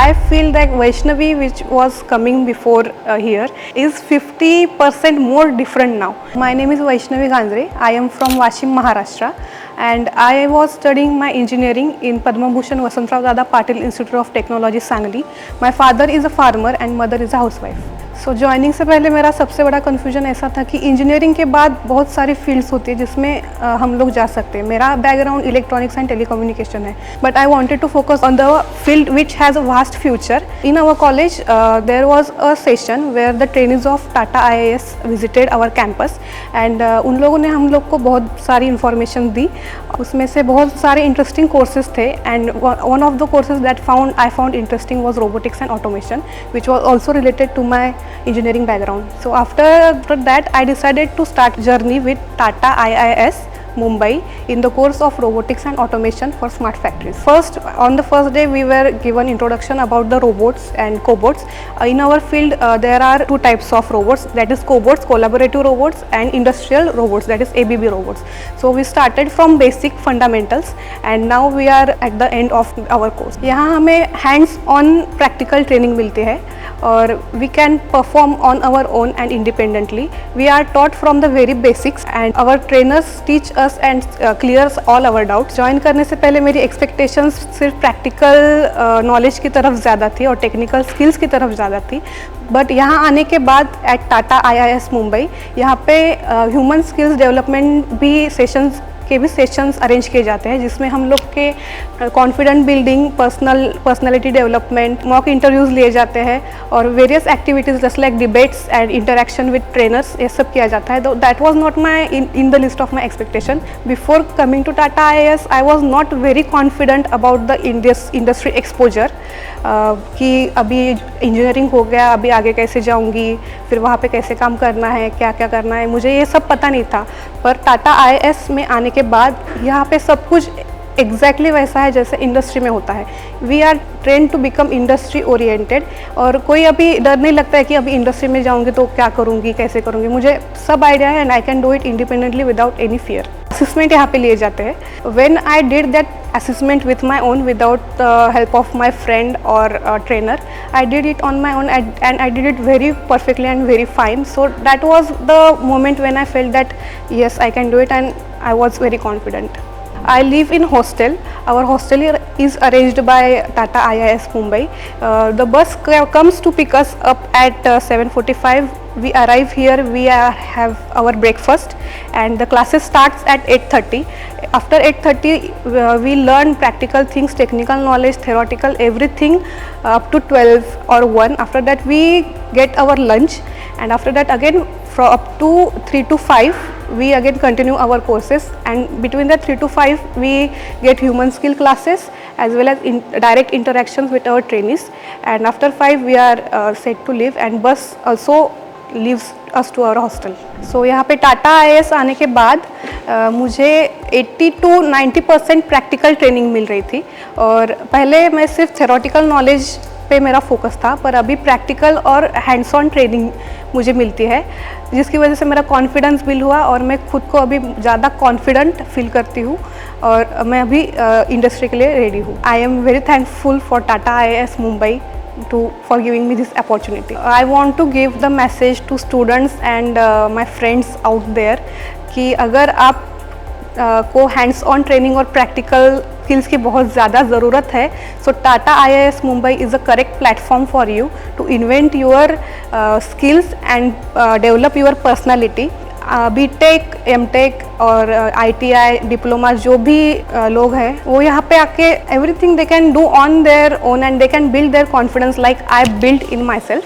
I feel that Vaishnavi, which was coming before here, is 50% more different now. My name is Vaishnavi Ganjre. I am from Washim, Maharashtra, and I was studying my engineering in Padma Bhushan Vasantrao Dada Patil Institute of Technology, Sangli. My father is a farmer and mother is a housewife. So joining से पहले मेरा सबसे बड़ा confusion ऐसा था कि engineering के बाद बहुत सारी फील्ड्स होती है जिसमें हम लोग जा सकते हैं. मेरा बैकग्राउंड इलेक्ट्रॉनिक्स एंड टेलीकम्युनिकेशन है, but I wanted to focus on the field which has a vast future. In our college there was a session where the trainees of Tata IAS visited our campus, and उन लोगों ने हम लोग को बहुत सारी information दी. उसमें से बहुत सारे इंटरेस्टिंग कोर्सेज थे, and one of the courses that I found interesting was robotics and automation, which was also related to my engineering background. So after that I decided to start journey with Tata IIS Mumbai in the course of robotics and automation for smart factories. On the first day we were given introduction about the robots and cobots. In our field there are two types of robots, that is cobots, collaborative robots, and industrial robots, that is ABB robots. So we started from basic fundamentals and now we are at the end of our course. यहाँ हमें hands on practical training मिलती है और we can perform on our own and independently. We are taught from the very basics and our trainers teach us and clears all our doubts. Join करने से पहले मेरी expectations सिर्फ practical knowledge की तरफ ज़्यादा थी और टेक्निकल स्किल्स की तरफ ज़्यादा थी, बट यहाँ आने के बाद एट टाटा IIS मुंबई यहाँ पे ह्यूमन स्किल्स डेवलपमेंट भी सेशंस अरेंज किए जाते हैं, जिसमें हम लोग के confident building, personality development, mock interviews लिए जाते हैं और various activities just like debates and interaction with trainers, ये सब किया जाता है. तो that was not my in the list of my expectation. Before coming to Tata IAS I was not very confident about the industry exposure, कि अभी engineering हो गया, अभी आगे कैसे जाऊंगी, फिर वहाँ पे कैसे काम करना है, क्या क्या करना है, मुझे ये सब पता नहीं था. पर टाटा IAS में आने के बाद यहाँ पे सब कुछ एग्जैक्टली वैसा है जैसे इंडस्ट्री में होता है. We are train to become industry oriented और कोई अभी डर नहीं लगता है कि अभी इंडस्ट्री में जाऊँगी तो क्या करूँगी, कैसे करूँगी. मुझे सब आइडिया है and I can do it independently without any fear. Assessment यहाँ पे लिए जाते हैं. When I did that assessment with my own without the help of my friend or trainer, I did it on my own and I did it very perfectly and very fine. So that was the moment when I felt that yes, I can do it, and I was very confident. I live in hostel. Our hostel is arranged by Tata IIS Mumbai. The bus comes to pick us up at 7:45. We arrive here, we have our breakfast and the classes starts at 8:30. After 8:30 we learn practical things, technical knowledge, theoretical, everything up to 12 or 1. After that we get our lunch and after that again from up to 3 to 5 we again continue our courses, and between the 3 to 5 we get human skill classes as well as direct interactions with our trainees, and after 5 we are set to leave and bus also leaves us to our hostel. So यहाँ पे Tata IAS आने के बाद मुझे 80 to 90% practical training मिल रही थी और पहले मैं सिर्फ थेरोटिकल नॉलेज पे मेरा फोकस था, पर अभी प्रैक्टिकल और हैंड्स ऑन ट्रेनिंग मुझे मिलती है, जिसकी वजह से मेरा कॉन्फिडेंस बिल्ड हुआ और मैं खुद को अभी ज़्यादा कॉन्फिडेंट फील करती हूँ और मैं अभी इंडस्ट्री के लिए रेडी हूँ. I am very thankful for Tata IAS Mumbai for giving me this opportunity. I want to give the message to students and my friends out there कि अगर आप को हैंड्स ऑन ट्रेनिंग और प्रैक्टिकल स्किल्स की बहुत ज़्यादा ज़रूरत है, so Tata IIS Mumbai is a correct platform for you to invent your skills and develop your personality. BTech, MTech और ITI डिप्लोमा जो भी लोग हैं वो यहाँ पे आके everything they can do on their own and they can build their confidence like I build in my self.